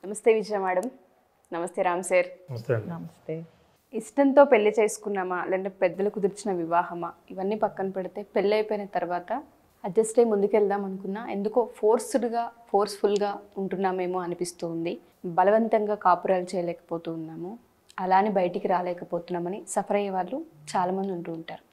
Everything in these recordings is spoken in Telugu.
నమస్తే విజయ మేడం. నమస్తే రామ్ సార్. నమస్తే. ఇష్టంతో పెళ్లి చేసుకున్నామా లేదంటే పెద్దలు కుదిర్చిన వివాహమా ఇవన్నీ పక్కన పెడితే పెళ్ళి అయిపోయిన తర్వాత అడ్జస్ట్ అయ్యి ముందుకెళ్దాం అనుకున్నా ఎందుకో ఫోర్స్ఫుల్గా ఉంటున్నామేమో అనిపిస్తూ ఉంది. బలవంతంగా కాపురాలు చేయలేకపోతూ ఉన్నాము, అలానే బయటికి రాలేకపోతున్నామని సఫర్ అయ్యే వాళ్ళు చాలామంది ఉంటూ ఉంటారు.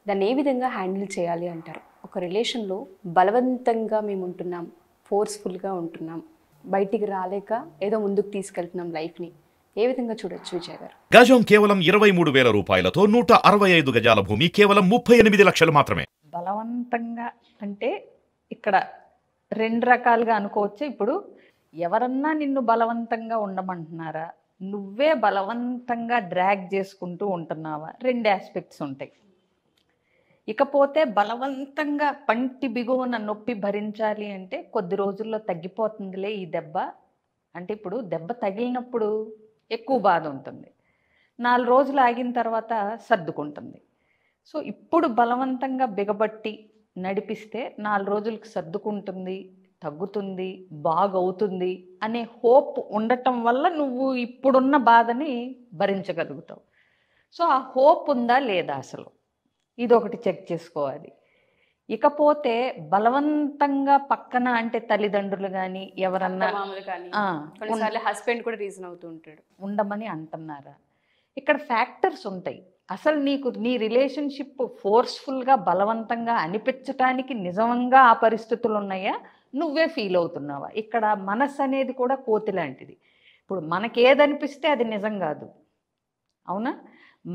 దాన్ని ఏ విధంగా హ్యాండిల్ చేయాలి అంటారు? ఒక రిలేషన్లో బలవంతంగా మేము ఉంటున్నాం, ఫోర్స్ఫుల్గా ఉంటున్నాం, బయటికి రాలేక ఏదో ముందుకు తీసుకెళ్తున్నాం లైఫ్ని, ఏ విధంగా చూడొచ్చు విజయ్ గారు? గజం కేవలం 23,000 రూపాయలతో 165 గజాల భూమి కేవలం 38 లక్షలు మాత్రమే. బలవంతంగా అంటే ఇక్కడ రెండు రకాలుగా అనుకోవచ్చు. ఇప్పుడు ఎవరన్నా నిన్ను బలవంతంగా ఉండమంటున్నారా, నువ్వే బలవంతంగా డ్రాగ్ చేసుకుంటూ ఉంటున్నావా? రెండు ఆస్పెక్ట్స్ ఉంటాయి. ఇకపోతే బలవంతంగా పంటి బిగువన నొప్పి భరించాలి అంటే కొద్ది రోజుల్లో తగ్గిపోతుందిలే ఈ దెబ్బ అంటే, ఇప్పుడు దెబ్బ తగిలినప్పుడు ఎక్కువ బాధ ఉంటుంది, 4 రోజులు ఆగిన తర్వాత సర్దుకుంటుంది. సో ఇప్పుడు బలవంతంగా బిగబట్టి నడిపిస్తే 4 రోజులకు సర్దుకుంటుంది, తగ్గుతుంది, బాగవుతుంది అనే హోప్ ఉండటం వల్ల నువ్వు ఇప్పుడున్న బాధని భరించగలుగుతావు. సో ఆ హోప్ ఉందా లేదా అసలు, ఇది ఒకటి చెక్ చేసుకోవాలి. ఇకపోతే బలవంతంగా పక్కన అంటే తల్లిదండ్రులు కానీ ఎవరన్నా హస్బెండ్ కూడా రీజన్ అవుతూ ఉంటాడు ఉండమని అంటున్నారా? ఇక్కడ ఫ్యాక్టర్స్ ఉంటాయి. అసలు నీకు నీ రిలేషన్షిప్ ఫోర్స్ఫుల్గా బలవంతంగా అనిపించటానికి నిజంగా ఆ పరిస్థితులు ఉన్నాయా, నువ్వే ఫీల్ అవుతున్నావా? ఇక్కడ మనసు అనేది కూడా కోతి లాంటిది. ఇప్పుడు మనకి ఏదనిపిస్తే అది నిజం కాదు, అవునా?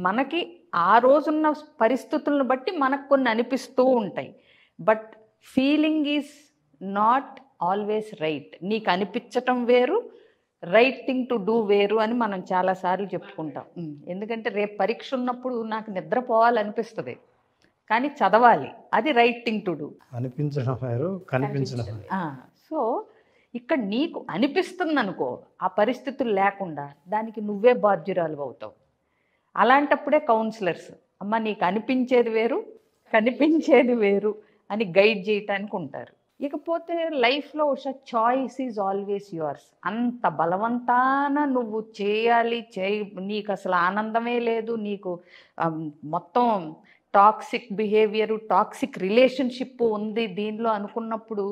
మనకి ఆ రోజున్న పరిస్థితులను బట్టి మనకు కొన్ని అనిపిస్తూ ఉంటాయి. But feeling is not always right. నీకు అనిపించటం వేరు, రైట్ థింగ్ టు డూ వేరు అని మనం చాలాసార్లు చెప్పుకుంటాం. ఎందుకంటే రేపు పరీక్ష ఉన్నప్పుడు నాకు నిద్రపోవాలనిపిస్తుంది, కానీ చదవాలి, అది రైట్ థింగ్ టు డూ. అనిపించడం వేరు, కనిపించడం. సో ఇక్కడ నీకు అనిపిస్తుంది అనుకో, ఆ పరిస్థితులు లేకుండా దానికి నువ్వే బాధ్యురాలు అవుతావు. అలాంటప్పుడే కౌన్సిలర్స్ అమ్మ నీకు అనిపించేది వేరు, కనిపించేది వేరు అని గైడ్ చేయటానికి ఉంటారు. ఇకపోతే లైఫ్లో చాయిస్ ఈజ్ ఆల్వేస్ యువర్స్. అంత బలవంతాన నువ్వు చేయాలి, నీకు అసలు ఆనందమే లేదు, నీకు మొత్తం టాక్సిక్ బిహేవియరు, టాక్సిక్ రిలేషన్షిప్ ఉంది దీనిలో అనుకున్నప్పుడు,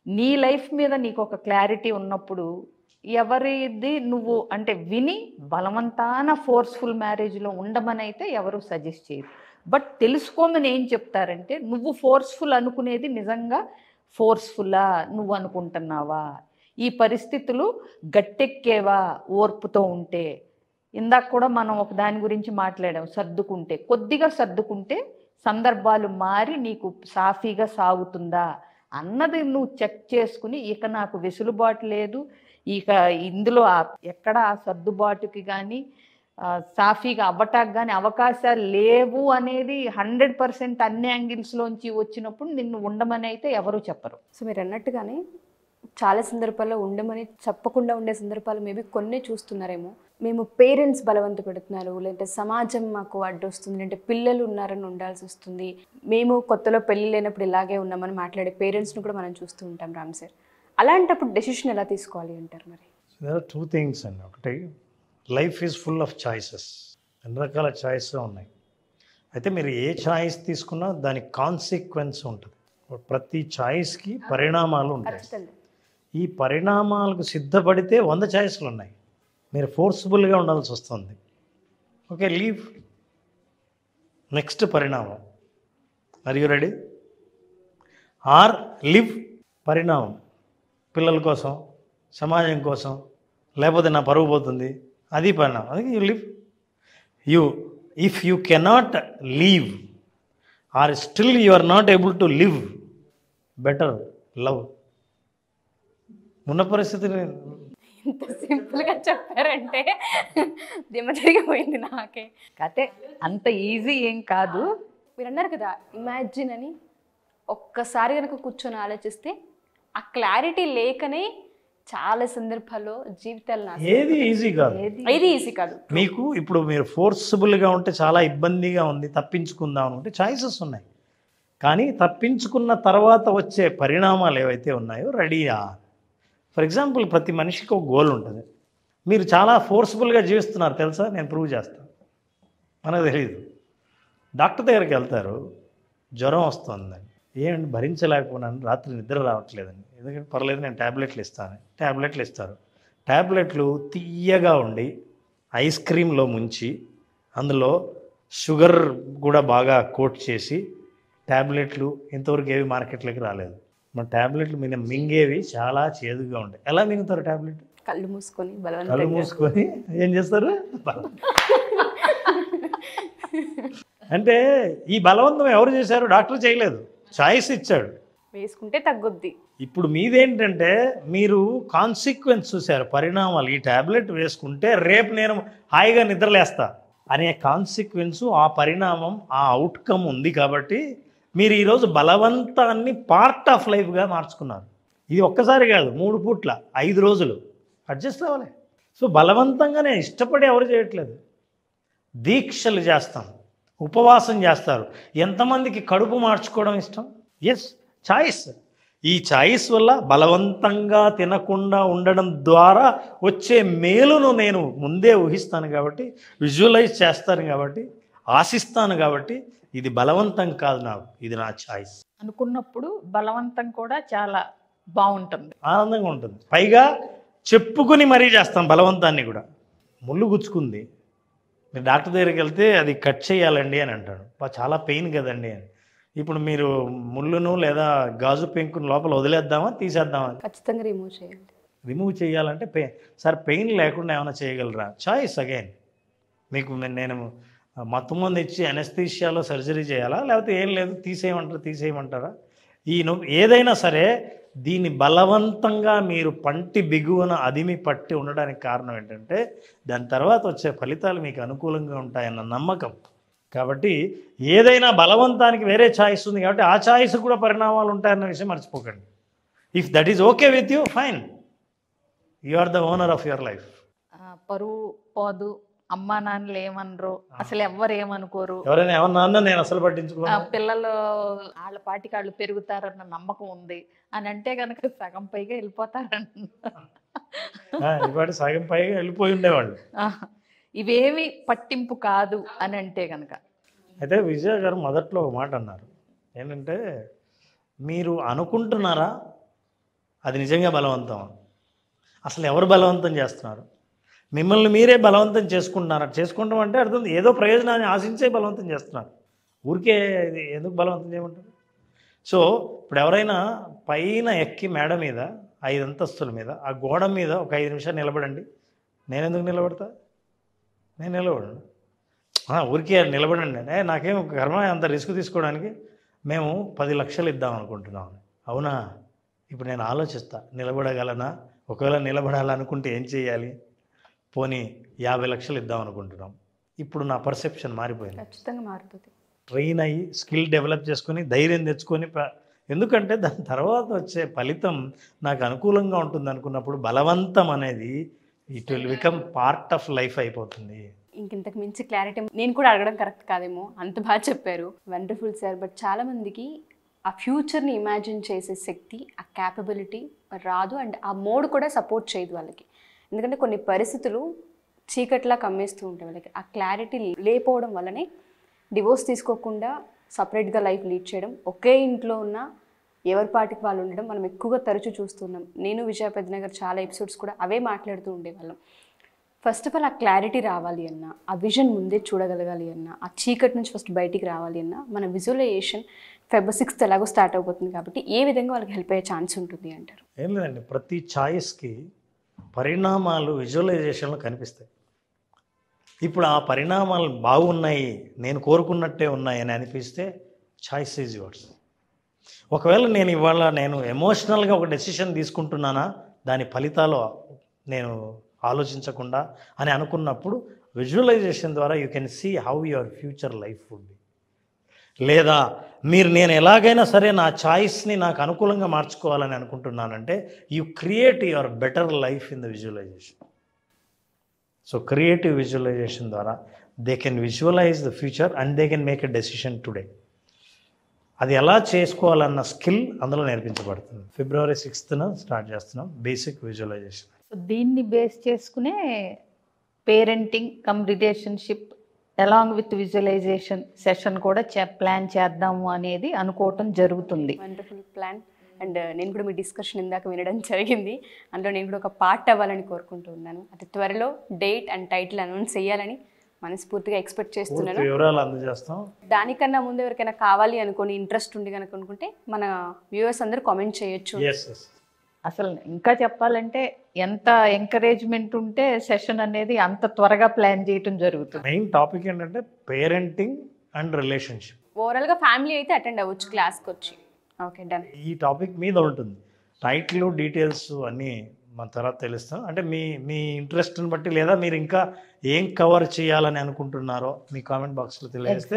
నీ లైఫ్ మీద నీకు ఒక క్లారిటీ ఉన్నప్పుడు ఎవరిది నువ్వు అంటే విని బలవంతాన ఫోర్స్ఫుల్ మ్యారేజ్లో ఉండమని అయితే ఎవరు సజెస్ట్ చేయరు. బట్ తెలుసుకోమని ఏం చెప్తారంటే, నువ్వు ఫోర్స్ఫుల్ అనుకునేది నిజంగా ఫోర్స్ఫుల్లా నువ్వు అనుకుంటున్నావా, ఈ పరిస్థితులు గట్టెక్కేవా ఓర్పుతో ఉంటే. ఇందాక కూడా మనం ఒక దాని గురించి మాట్లాడాం, సర్దుకుంటే, కొద్దిగా సర్దుకుంటే సందర్భాలు మారి నీకు సాఫీగా సాగుతుందా అన్నది నువ్వు చెక్ చేసుకుని, ఇక నాకు వెసులుబాటు లేదు, ఇక ఇందులో ఎక్కడ ఆ సర్దుబాటుకి కానీ సాఫీగా అవ్వటానికి కానీ అవకాశాలు లేవు అనేది 100% అన్ని యాంగిల్స్లోంచి వచ్చినప్పుడు నిన్ను ఉండమని అయితే ఎవరు చెప్పరు. సో మీరు అన్నట్టుగానే చాలా సందర్భాల్లో ఉండమని చెప్పకుండా ఉండే సందర్భాలు మేబీ కొన్ని చూస్తున్నారేమో. మేము పేరెంట్స్ బలవంత పెడుతున్నారు, లేదంటే సమాజం మాకు అడ్డొస్తుంది, లేదంటే పిల్లలు ఉన్నారని ఉండాల్సి వస్తుంది, మేము కొత్తలో పెళ్ళి లేనప్పుడు ఇలాగే ఉన్నామని మాట్లాడే పేరెంట్స్ని కూడా మనం చూస్తూ ఉంటాం రామ్ సార్. అలాంటప్పుడు డెసిషన్ ఎలా తీసుకోవాలి అంటారు? మరి దేర్ ఆర్ 2 థింగ్స్ అండి. ఒకటి, life is full of choices. అన్ని రకాల చాయిస్ ఉన్నాయి. అయితే మీరు ఏ చాయిస్ తీసుకున్నా దానికి కాన్సిక్వెన్స్ ఉంటుంది. ప్రతి చాయిస్కి పరిణామాలు ఉంటాయి. ఈ పరిణామాలకు సిద్ధపడితే 100 చాయిస్లు ఉన్నాయి. మీరు ఫోర్స్ఫుల్గా ఉండాల్సి వస్తుంది. Okay, leave. నెక్స్ట్ పరిణామం, are you ready? Or live పరిణామం, పిల్లల కోసం, సమాజం కోసం, లేకపోతే నా పరువు పోతుంది, అది పరిణామం. అది you live. If you cannot leave or still you are not able to live, better love. ఉన్న పరిస్థితిని ఇంత సింపుల్గా చెప్పారంటే దిమ్మతిరిగిపోయింది నాకే. అయితే అంత ఈజీ ఏం కాదు. మీరు అన్నారు కదా ఇమాజిన్ అని, ఒక్కసారి కనుక కూర్చొని ఆలోచిస్తే ఆ క్లారిటీ లేకనే చాలా సందర్భాల్లో జీవితాలు ఏది ఈజీ కాదు, ఏది ఈజీ కాదు. మీకు ఇప్పుడు మీరు ఫోర్స్ఫుల్గా ఉంటే చాలా ఇబ్బందిగా ఉంది, తప్పించుకుందాం అనుకుంటే చాయిసెస్ ఉన్నాయి. కానీ తప్పించుకున్న తర్వాత వచ్చే పరిణామాలు ఏవైతే ఉన్నాయో రెడీయా, ఫర్ ఎగ్జాంపుల్ ప్రతి మనిషికి ఒక గోల్ ఉంటుంది. మీరు చాలా ఫోర్స్ఫుల్గా జీవిస్తున్నారు తెలుసా, నేను ప్రూవ్ చేస్తాను. మనకు తెలియదు. డాక్టర్ దగ్గరికి వెళ్తారు, జ్వరం వస్తుందండి, ఏమండి భరించలేకపోయినాను, రాత్రి నిద్ర రావట్లేదండి, ఎందుకంటే పర్లేదు నేను ట్యాబ్లెట్లు ఇస్తాను. ట్యాబ్లెట్లు ఇస్తారు. ట్యాబ్లెట్లు తీయగా ఉండి ఐస్ క్రీమ్లో ముంచి అందులో షుగర్ కూడా బాగా కోట్ చేసి ట్యాబ్లెట్లు ఇంతవరకు ఏవి మార్కెట్లోకి రాలేదు. మన ట్యాబ్లెట్లు మీద మింగేవి చాలా చేదుగా ఉంటాయి. ఎలా మింగుతారు ట్యాబ్లెట్? కళ్ళు మూసుకొని కళ్ళు బలవంతంగా మూసుకొని ఏం చేస్తారు? అంటే ఈ బలవంతం ఎవరు చేశారు? డాక్టర్ చేయలేదు, చాయిస్ ఇచ్చాడు. వేసుకుంటే తగ్గుద్ది. ఇప్పుడు మీదేంటంటే మీరు కాన్సిక్వెన్స్ చూశారు, పరిణామాలు. ఈ ట్యాబ్లెట్ వేసుకుంటే రేపు నేను హాయిగా నిద్రలేస్తా అనే కాన్సిక్వెన్స్, ఆ పరిణామం, ఆ అవుట్కమ్ ఉంది. కాబట్టి మీరు ఈరోజు బలవంతాన్ని పార్ట్ ఆఫ్ లైఫ్గా మార్చుకున్నారు. ఇది ఒక్కసారి కాదు, 3 పూట్ల 5 రోజులు అడ్జస్ట్ అవ్వాలి. సో బలవంతంగానే ఇష్టపడి ఎవరు చేయట్లేదు. దీక్షలు చేస్తాం, ఉపవాసం చేస్తారు. ఎంతమందికి కడుపు మార్చుకోవడం ఇష్టం? Yes, choice. ఈ చాయిస్ వల్ల బలవంతంగా తినకుండా ఉండడం ద్వారా వచ్చే మేలును నేను ముందే ఊహిస్తాను కాబట్టి, విజువలైజ్ చేస్తాను కాబట్టి, ఆశిస్తాను కాబట్టి, ఇది బలవంతం కాదు నాకు, ఇది నా చాయిస్ అనుకున్నప్పుడు బలవంతం కూడా చాలా బాగుంటుంది, ఆనందంగా ఉంటుంది. పైగా చెప్పుకుని మరీ చేస్తాం బలవంతాన్ని కూడా. ముళ్ళు గుచ్చుకుంది, మీరు డాక్టర్ దగ్గరికి వెళ్తే అది కట్ చేయాలండి అని అంటాడు. చాలా పెయిన్ కదండి అని. ఇప్పుడు మీరు ముళ్ళును లేదా గాజు పెంకును లోపల వదిలేద్దామా, తీసేద్దామా? ఖచ్చితంగా రిమూవ్ చేయాలి. రిమూవ్ చేయాలంటే సార్ పెయిన్ లేకుండా ఏమైనా చేయగలరా? Choice again. మీకు నేను మత్తు మందు ఇచ్చి అనెస్థీషియాలో సర్జరీ చేయాలా, లేకపోతే ఏం లేదు తీసేయమంటారా? ఏదైనా సరే దీన్ని బలవంతంగా మీరు పంటి బిగువన అదిమి పట్టి ఉండడానికి కారణం ఏంటంటే దాని తర్వాత వచ్చే ఫలితాలు మీకు అనుకూలంగా ఉంటాయన్న నమ్మకం. కాబట్టి ఏదైనా బలవంతానికి వేరే ఛాయిస్ ఉంది కాబట్టి ఆ ఛాయిస్ కూడా పరిణామాలు ఉంటాయన్న విషయం మర్చిపోకండి. If that is okay with you, fine, you are the owner of your life. పరువు పోదు, అమ్మా నాన్నలు ఏమనరు, అసలు ఎవ్వరు ఏమనుకోరు, ఎవరైనా ఏమన్నా నేను అసలు పట్టించుకో, పిల్లలు వాళ్ళ పాటికి వాళ్ళు పెరుగుతారన్న నమ్మకం ఉంది అని అంటే కనుక సగం పైగా వెళ్ళిపోతారంట. ఇవాటి సగం పైగా వెళ్ళిపోయి ఉండేవాళ్ళు. ఇవేమి పట్టింపు కాదు అని అంటే కనుక. అయితే విజయ గారు మొదట్లో ఒక మాట అన్నారు, ఏంటంటే మీరు అనుకుంటున్నారా అది నిజంగా బలవంతం? అసలు ఎవరు బలవంతం చేస్తున్నారు? మిమ్మల్ని మీరే బలవంతం చేసుకుంటున్నారు. చేసుకుంటాం అంటే అర్థం ఏదో ప్రయోజనాన్ని ఆశించే బలవంతం చేస్తున్నారు. ఊరికే ఎందుకు బలవంతం చేయమంటారు? సో ఇప్పుడు ఎవరైనా పైన ఎక్కి మేడ మీద 5 అంతస్తుల మీద ఆ గోడ మీద ఒక 5 నిమిషాలు నిలబడండి. నేను ఎందుకు నిలబడతా? నేను నిలబడను. ఊరికే నిలబడండి. నాకేం కర్మ అంత రిస్క్ తీసుకోవడానికి. మేము 10 లక్షలు ఇద్దాం అనుకుంటున్నాం. అవునా? ఇప్పుడు నేను ఆలోచిస్తా, నిలబడగలనా? ఒకవేళ నిలబడాలనుకుంటే ఏం చేయాలి? పోనీ 50 లక్షలు ఇద్దాం అనుకుంటున్నాం. ఇప్పుడు నా పర్సెప్షన్ మారిపోయింది. ఖచ్చితంగా మారుతుంది. ట్రైన్ అయ్యి స్కిల్ డెవలప్ చేసుకొని ధైర్యం తెచ్చుకొని, ఎందుకంటే దాని తర్వాత వచ్చే ఫలితం నాకు అనుకూలంగా ఉంటుంది అనుకున్నప్పుడు బలవంతం అనేది it will become part of life అయిపోతుంది. ఇంతకు మించి క్లారిటీ నేను కూడా అడగడం కరెక్ట్ కాదేమో, అంత బాగా చెప్పారు. Wonderful sir. బట్ చాలామందికి ఆ ఫ్యూచర్ని ఇమాజిన్ చేసే శక్తి, ఆ క్యాపబిలిటీ రాదు. అండ్ ఆ మోడ్ కూడా సపోర్ట్ చేయదు వాళ్ళకి. ఎందుకంటే కొన్ని పరిస్థితులు చీకట్లా కమ్మేస్తూ ఉంటాయి వాళ్ళకి. ఆ క్లారిటీ లేకపోవడం వల్లనే డివోర్స్ తీసుకోకుండా సపరేట్గా లైఫ్ లీడ్ చేయడం, ఒకే ఇంట్లో ఉన్న ఎవరి పాటికి వాళ్ళు ఉండడం మనం ఎక్కువగా తరచూ చూస్తున్నాం. నేను విజయ పెద్దనగర్ చాలా ఎపిసోడ్స్ కూడా అవే మాట్లాడుతూ ఉండేవాళ్ళం. ఫస్ట్ ఆఫ్ ఆల్ ఆ క్లారిటీ రావాలి అన్న, ఆ విజన్ ముందే చూడగలగాలి అన్న, ఆ చీకటి నుంచి ఫస్ట్ బయటికి రావాలి అన్న, మన విజువలైజేషన్ February 6th ఎలాగో స్టార్ట్ అయిపోతుంది కాబట్టి ఏ విధంగా వాళ్ళకి హెల్ప్ అయ్యే ఛాన్స్ ఉంటుంది అంటారు? ఏం లేదండి, ప్రతి ఛాయిస్కి పరిణామాలు విజువలైజేషన్లో కనిపిస్తాయి. ఇప్పుడు ఆ పరిణామాలు బాగున్నాయి, నేను కోరుకున్నట్టే ఉన్నాయి అని అనిపిస్తే ఛాయిస్ ఈజ్ యువర్స్. ఒకవేళ నేను ఇవాళ ఎమోషనల్గా ఒక డెసిషన్ తీసుకుంటున్నానా, దాని ఫలితాలు నేను ఆలోచించకుండా అని అనుకున్నప్పుడు విజువలైజేషన్ ద్వారా you can see how your future life would be. లేదా నేను ఎలాగైనా సరే నా ఛాయిస్ని నాకు అనుకూలంగా మార్చుకోవాలని అనుకుంటున్నానంటే you create your better life in the visualisation. So creative visualisation ద్వారా they can visualise the future and they can make a decision today. అది ఎలా చేసుకోవాలన్న స్కిల్ అందులో నేర్పించబడుతుంది. February 6th స్టార్ట్ చేస్తున్నాం బేసిక్ విజువలైజేషన్. సో దీన్ని బేస్ చేసుకునే parenting come relationship along with visualisation session కూడా ప్లాన్ చేద్దాము అనేది అనుకోవటం జరుగుతుంది. Wonderful plan. అండ్ నేను కూడా మీ డిస్కషన్ ఇందాక వినడం జరిగింది. అందులో నేను కూడా ఒక పార్ట్ అవ్వాలని కోరుకుంటూ ఉన్నాను. అతి త్వరలో డేట్ అండ్ టైటిల్ అనౌన్స్ చేయాలని మనస్ఫూర్తిగా ఎక్స్పెక్ట్ చేస్తున్నాను. వివరాలు అందజేస్తాం. దానికన్నా ముందు ఎవరికైనా కావాలి అనుకుని ఇంట్రెస్ట్ ఉండి కనుక అనుకుంటే మన వ్యూవర్స్ అందరూ కామెంట్ చేయొచ్చు. అసలు ఇంకా చెప్పాలంటే ఎంత ఎంకరేజ్మెంట్ ఉంటే సెషన్ అనేది అంత త్వరగా ప్లాన్ చేయటం జరుగుతుంది. మెయిన్ టాపిక్ ఏంటంటే పేరెంటింగ్ అండ్ రిలేషన్షిప్. ఓవరాల్గా ఫ్యామిలీ అయితే అటెండ్ అవ్వచ్చు క్లాస్కి వచ్చి. Okay, done. ఈ టాపిక్ మీద ఉంటుంది. టైటిల్ డీటెయిల్స్ అన్నీ మన తర్వాత తెలుస్తాం. అంటే మీ ఇంట్రెస్ట్ని బట్టి లేదా మీరు ఇంకా ఏం కవర్ చేయాలని అనుకుంటున్నారో మీ కామెంట్ బాక్స్లో తెలియజేస్తే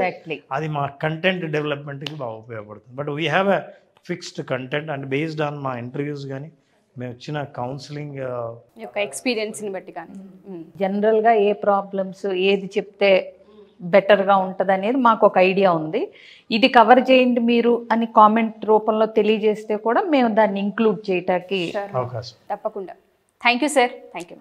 అది మా కంటెంట్ డెవలప్మెంట్కి బాగా ఉపయోగపడుతుంది. But we have a fixed content and based on మా ఇంటర్వ్యూస్ కానీ మేము ఇచ్చిన కౌన్సిలింగ్ యొక్క ఎక్స్పీరియన్స్ని బట్టి కానీ జనరల్గా ఏ ప్రాబ్లమ్స్ ఏది చెప్తే బెటర్గా ఉంటుంది అనేది మాకు ఒక ఐడియా ఉంది. ఇది కవర్ చేయండి మీరు అని కామెంట్ రూపంలో తెలియజేస్తే కూడా మేము దాన్ని ఇంక్లూడ్ చేయటానికి అవకాశం. తప్పకుండా. Thank you sir. Thank you.